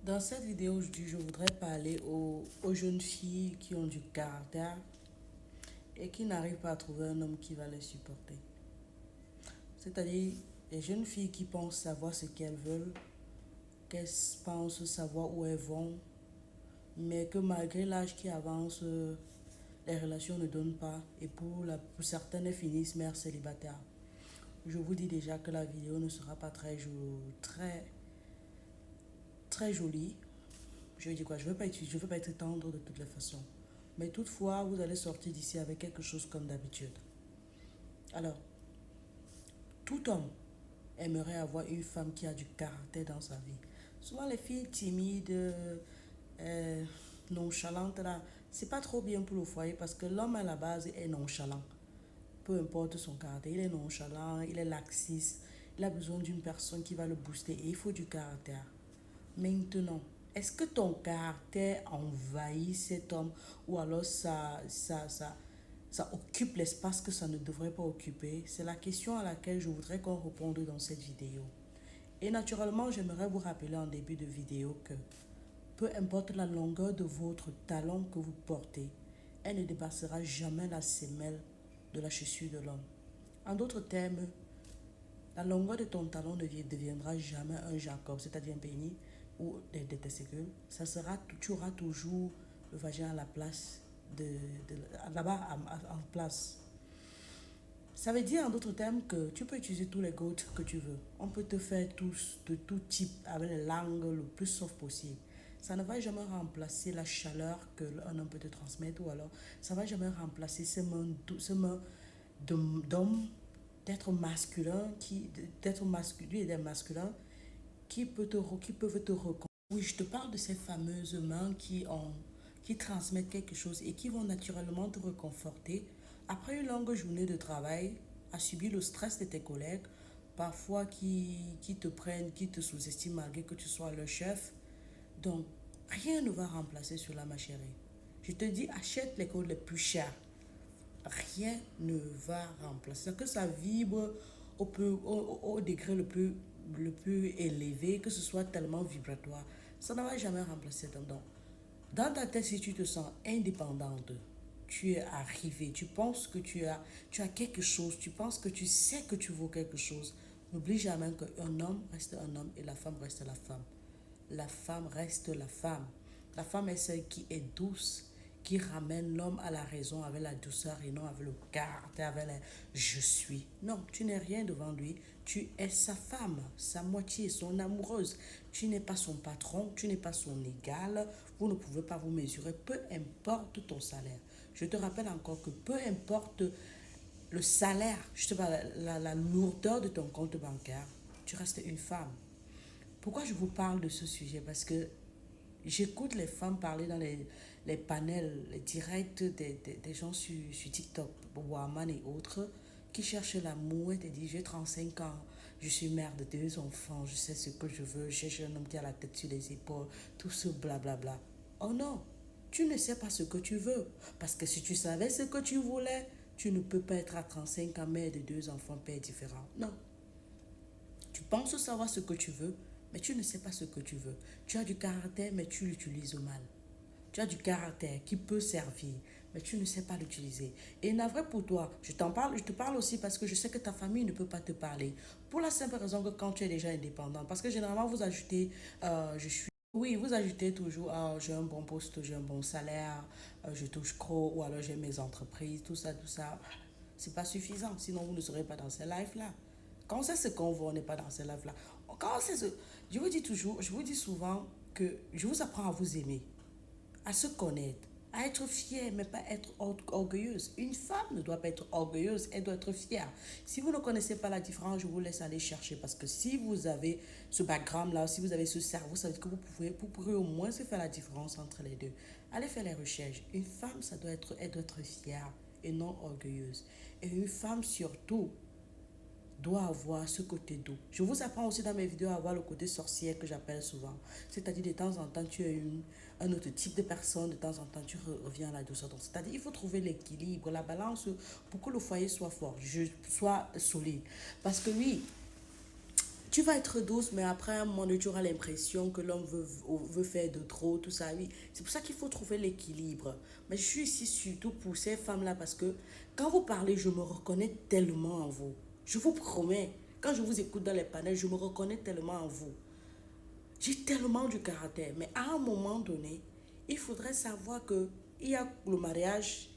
Dans cette vidéo aujourd'hui, je voudrais parler aux jeunes filles qui ont du caractère et qui n'arrivent pas à trouver un homme qui va les supporter. C'est-à-dire les jeunes filles qui pensent savoir ce qu'elles veulent, qu'elles pensent savoir où elles vont, mais que malgré l'âge qui avance, les relations ne donnent pas et pour certaines, elles finissent mères célibataires. Je vous dis déjà que la vidéo ne sera pas très jolie. Je dis quoi, je veux pas être tendre de toutes les façons. Mais toutefois, vous allez sortir d'ici avec quelque chose comme d'habitude. Alors, tout homme aimerait avoir une femme qui a du caractère dans sa vie. Souvent, les filles timides, euh, nonchalantes, là, c'est pas trop bien pour le foyer parce que l'homme à la base est nonchalant. Peu importe son caractère, il est nonchalant, il est laxiste, il a besoin d'une personne qui va le booster et il faut du caractère. Maintenant, est-ce que ton caractère envahit cet homme ou alors ça occupe l'espace que ça ne devrait pas occuper? C'est la question à laquelle je voudrais qu'on réponde dans cette vidéo. Et naturellement, j'aimerais vous rappeler en début de vidéo que peu importe la longueur de votre talon que vous portez, elle ne dépassera jamais la semelle de la chaussure de l'homme. En d'autres termes, la longueur de ton talon ne deviendra jamais un Jacob, c'est-à-dire un pénis ou des testicules. Tu auras toujours le vagin à la place là-bas en place. Ça veut dire en d'autres termes que tu peux utiliser tous les goûts que tu veux. On peut te faire tous de tout type avec les langues le plus soft possible. Ça ne va jamais remplacer la chaleur que un homme peut te transmettre ou alors ça ne va jamais remplacer ce main d'homme d'être masculin d'être masculin et d'être masculin qui peuvent te reconnaître. Oui, je te parle de ces fameuses mains qui transmettent quelque chose et qui vont naturellement te réconforter après une longue journée de travail, à subir le stress de tes collègues, parfois qui te prennent, qui te sous-estiment malgré que tu sois leur chef. Donc, rien ne va remplacer cela, ma chérie. Je te dis, achète les codes les plus chers. Rien ne va remplacer. Que ça vibre au degré le plus élevé, que ce soit tellement vibratoire, ça ne va jamais remplacer ton don. Dans ta tête, si tu te sens indépendante, tu es arrivé, tu penses que tu as quelque chose, tu penses que tu sais que tu vaux quelque chose, n'oublie jamais qu'un homme reste un homme et la femme reste la femme. La femme reste la femme. La femme est celle qui est douce, qui ramène l'homme à la raison avec la douceur et non avec le caractère, avec le je suis. Non, tu n'es rien devant lui. Tu es sa femme, sa moitié, son amoureuse. Tu n'es pas son patron, tu n'es pas son égal. Vous ne pouvez pas vous mesurer, peu importe ton salaire. Je te rappelle encore que peu importe le salaire, je te parle, la lourdeur de ton compte bancaire, tu restes une femme. Pourquoi je vous parle de ce sujet? Parce que j'écoute les femmes parler dans les panels, les directs des gens sur TikTok, Woman et autres, qui cherchent l'amour et te disent, j'ai 35 ans, je suis mère de deux enfants, je sais ce que je veux, j'ai un homme qui a la tête sur les épaules, tout ce blablabla. Oh non, tu ne sais pas ce que tu veux. Parce que si tu savais ce que tu voulais, tu ne peux pas être à 35 ans, mère de deux enfants, père différent. Non, tu penses savoir ce que tu veux, mais tu ne sais pas ce que tu veux. Tu as du caractère, mais tu l'utilises mal. Tu as du caractère qui peut servir, mais tu ne sais pas l'utiliser. Et navré pour toi, je te parle aussi parce que je sais que ta famille ne peut pas te parler. Pour la simple raison que quand tu es déjà indépendant, parce que généralement vous ajoutez, je suis... Oui, vous ajoutez toujours, j'ai un bon poste, j'ai un bon salaire, je touche gros, ou alors j'ai mes entreprises, tout ça, tout ça. C'est pas suffisant, sinon vous ne serez pas dans ces lives-là. Quand c'est ce qu'on voit, on n'est pas dans ces lives-là. Quand c'est ce... Je vous dis toujours, je vous dis souvent que je vous apprends à vous aimer, à se connaître, à être fière, mais pas être orgueilleuse. Une femme ne doit pas être orgueilleuse, elle doit être fière. Si vous ne connaissez pas la différence, je vous laisse aller chercher parce que si vous avez ce background-là, si vous avez ce cerveau, ça veut dire que vous pourrez au moins se faire la différence entre les deux. Allez faire les recherches. Une femme, elle doit être fière et non orgueilleuse. Et une femme surtout, doit avoir ce côté doux. Je vous apprends aussi dans mes vidéos à avoir le côté sorcière que j'appelle souvent. C'est-à-dire de temps en temps, tu es un autre type de personne, de temps en temps, tu reviens à la douceur. C'est-à-dire il faut trouver l'équilibre, la balance pour que le foyer soit fort, soit solide. Parce que oui, Tu vas être douce, mais après un moment donné, tu auras l'impression que l'homme veut faire de trop, tout ça. Oui, c'est pour ça qu'il faut trouver l'équilibre. Mais je suis ici surtout pour ces femmes-là parce que quand vous parlez, je me reconnais tellement en vous. Je vous promets, quand je vous écoute dans les panels, je me reconnais tellement en vous. J'ai tellement du caractère, mais à un moment donné, il faudrait savoir que il y a le mariage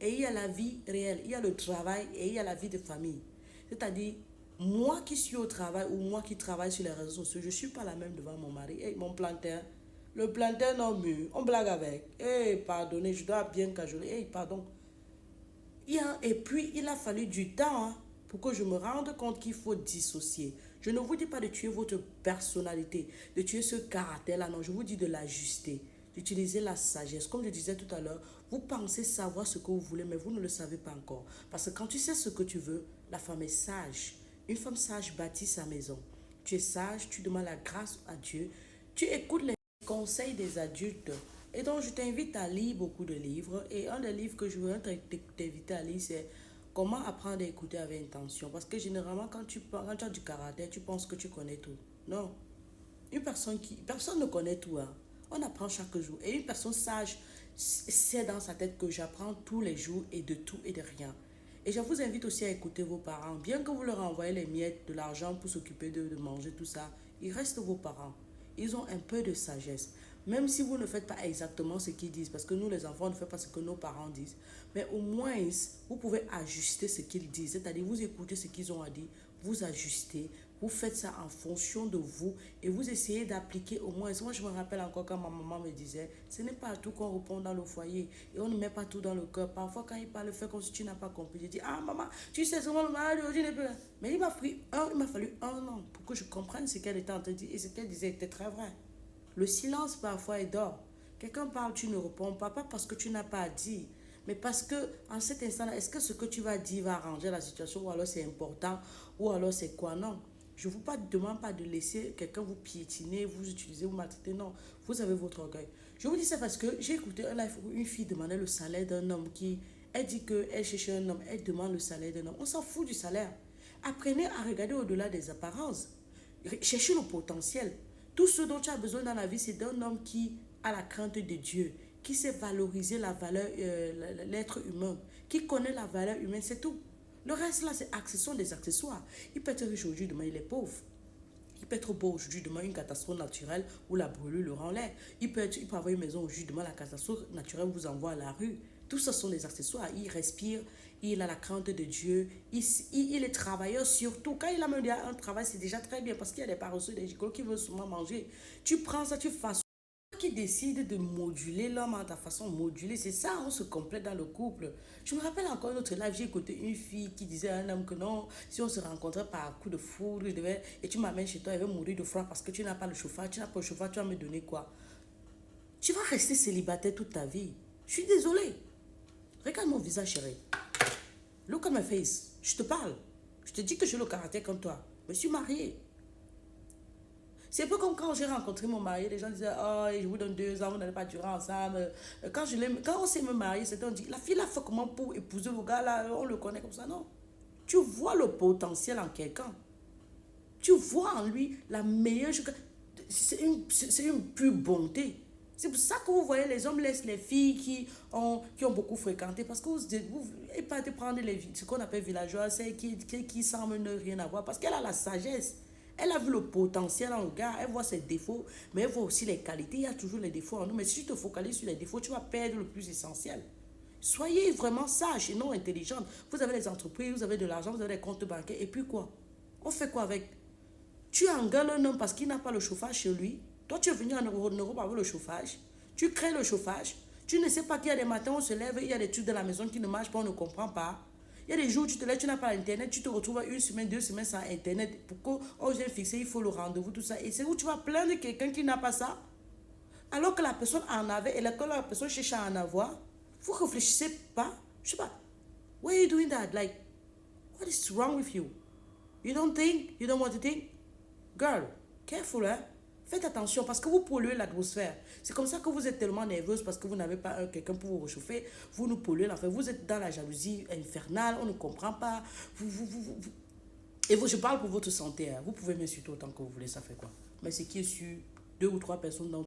et il y a la vie réelle, il y a le travail et il y a la vie de famille. C'est-à-dire, moi qui suis au travail ou moi qui travaille sur les réseaux sociaux, je ne suis pas la même devant mon mari. Et mon plantain, le plantain non mûr, on blague avec. Eh, pardonnez, je dois bien cajoler. Eh, pardon. Et puis, il a fallu du temps pour que je me rende compte qu'il faut dissocier. Je ne vous dis pas de tuer votre personnalité, de tuer ce caractère-là, non, je vous dis de l'ajuster, d'utiliser la sagesse. Comme je disais tout à l'heure, vous pensez savoir ce que vous voulez, mais vous ne le savez pas encore. Parce que quand tu sais ce que tu veux, la femme est sage. Une femme sage bâtit sa maison. Tu es sage, tu demandes la grâce à Dieu, tu écoutes les conseils des adultes. Et donc, je t'invite à lire beaucoup de livres. Et un des livres que je veux t'inviter à lire, c'est Comment apprendre à écouter avec intention. Parce que généralement, quand tu as du caractère, tu penses que tu connais tout. Non. Personne ne connaît tout. Hein. On apprend chaque jour. Et une personne sage sait dans sa tête que j'apprends tous les jours et de tout et de rien. Et je vous invite aussi à écouter vos parents. Bien que vous leur envoyez les miettes, de l'argent pour s'occuper de manger, tout ça, ils restent vos parents. Ils ont un peu de sagesse. Même si vous ne faites pas exactement ce qu'ils disent, parce que nous, les enfants, on ne fait pas ce que nos parents disent. Mais au moins, vous pouvez ajuster ce qu'ils disent. C'est-à-dire, vous écoutez ce qu'ils ont à dire, vous ajustez, vous faites ça en fonction de vous et vous essayez d'appliquer au moins. Moi, je me rappelle encore quand ma maman me disait, ce n'est pas tout qu'on répond dans le foyer et on ne met pas tout dans le cœur. Parfois, quand il parle, fait comme si tu n'as pas compris. Je dis, ah maman, tu sais comment le mal aujourd'hui. Mais il m'a fallu un an pour que je comprenne ce qu'elle était en train de dire et ce qu'elle disait était très vrai. Le silence parfois est d'or. Quelqu'un parle, tu ne réponds pas parce que tu n'as pas à dire, mais parce que en cet instant-là, est-ce que ce que tu vas dire va arranger la situation ou alors c'est important ou alors c'est quoi? Non. Je ne vous demande pas de laisser quelqu'un vous piétiner, vous utiliser, vous maltraiter. Non, vous avez votre orgueil. Je vous dis ça parce que j'ai écouté un live où une fille demandait le salaire d'un homme qui... Elle dit qu'elle cherche un homme, elle demande le salaire d'un homme. On s'en fout du salaire. Apprenez à regarder au-delà des apparences. Cherchez le potentiel. Tout ce dont tu as besoin dans la vie, c'est d'un homme qui a la crainte de Dieu, qui sait valoriser la valeur, l'être humain, qui connaît la valeur humaine, c'est tout. Le reste là, ce sont des accessoires. Il peut être riche aujourd'hui, demain il est pauvre. Il peut être beau aujourd'hui, demain une catastrophe naturelle où la brûlure le rend laid. Il peut avoir une maison aujourd'hui, demain la catastrophe naturelle vous envoie à la rue. Tout ça sont des accessoires. Il respire, il a la crainte de Dieu, il est travailleur surtout. Quand il a même un travail, c'est déjà très bien parce qu'il y a des paresseux, des gigolos qui veulent souvent manger. Tu prends ça, tu fais qui décide de moduler l'homme à ta façon modulée. C'est ça, on se complète dans le couple. Je me rappelle encore une autre live, j'ai écouté une fille qui disait à un homme que non, si on se rencontrait par coup de foudre, et tu m'amènes chez toi, elle va mourir de froid parce que tu n'as pas le chauffage, tu n'as pas le chauffage, tu vas me donner quoi? Tu vas rester célibataire toute ta vie. Je suis désolée. Regarde mon visage, chérie. Look at my face. Je te parle. Je te dis que j'ai le caractère comme toi. Je me suis mariée. C'est un peu comme quand j'ai rencontré mon mari, les gens disaient, oh, je vous donne 2 ans, vous n'allez pas durer ensemble. Quand on s'est marié, c'était on dit, la fille l'a fait comment pour épouser le gars là, on le connaît comme ça, non. Tu vois le potentiel en quelqu'un. Tu vois en lui la meilleure chose. C'est une pure bonté. C'est pour ça que vous voyez, les hommes laissent les filles qui ont beaucoup fréquenté. Parce que vous et pas de prendre ce qu'on appelle villageois, c'est qui semble ne rien avoir. Parce qu'elle a la sagesse. Elle a vu le potentiel en le gars, elle voit ses défauts, mais elle voit aussi les qualités. Il y a toujours les défauts en nous. Mais si tu te focalises sur les défauts, tu vas perdre le plus essentiel. Soyez vraiment sage et non intelligente. Vous avez les entreprises, vous avez de l'argent, vous avez des comptes bancaires. Et puis quoi? On fait quoi avec? Tu engueules un homme parce qu'il n'a pas le chauffage chez lui. Toi, tu es venu en Europe avec le chauffage. Tu crées le chauffage. Tu ne sais pas qu'il y a des matins où on se lève, il y a des trucs de la maison qui ne marchent pas, on ne comprend pas. Il y a des jours où tu te lèves, tu n'as pas Internet, tu te retrouves 1 semaine, 2 semaines sans Internet. Pour qu'on vienne fixer, il faut le rendez-vous, tout ça. Et c'est où tu vas plaindre quelqu'un qui n'a pas ça. Alors que la personne en avait et que la personne cherche à en avoir. Vous ne réfléchissez pas. Je sais pas. Why are you doing that? Like, what is wrong with you? You don't think? You don't want to think? Girl, careful, hein? Faites attention parce que vous polluez l'atmosphère. C'est comme ça que vous êtes tellement nerveuse parce que vous n'avez pas quelqu'un pour vous réchauffer. Vous nous polluez l'enfer. Vous êtes dans la jalousie infernale. On ne comprend pas. Et vous, je parle pour votre santé. Hein. Vous pouvez m'insulter autant que vous voulez, ça fait quoi? Mais ce qui est sûr, deux ou trois personnes dans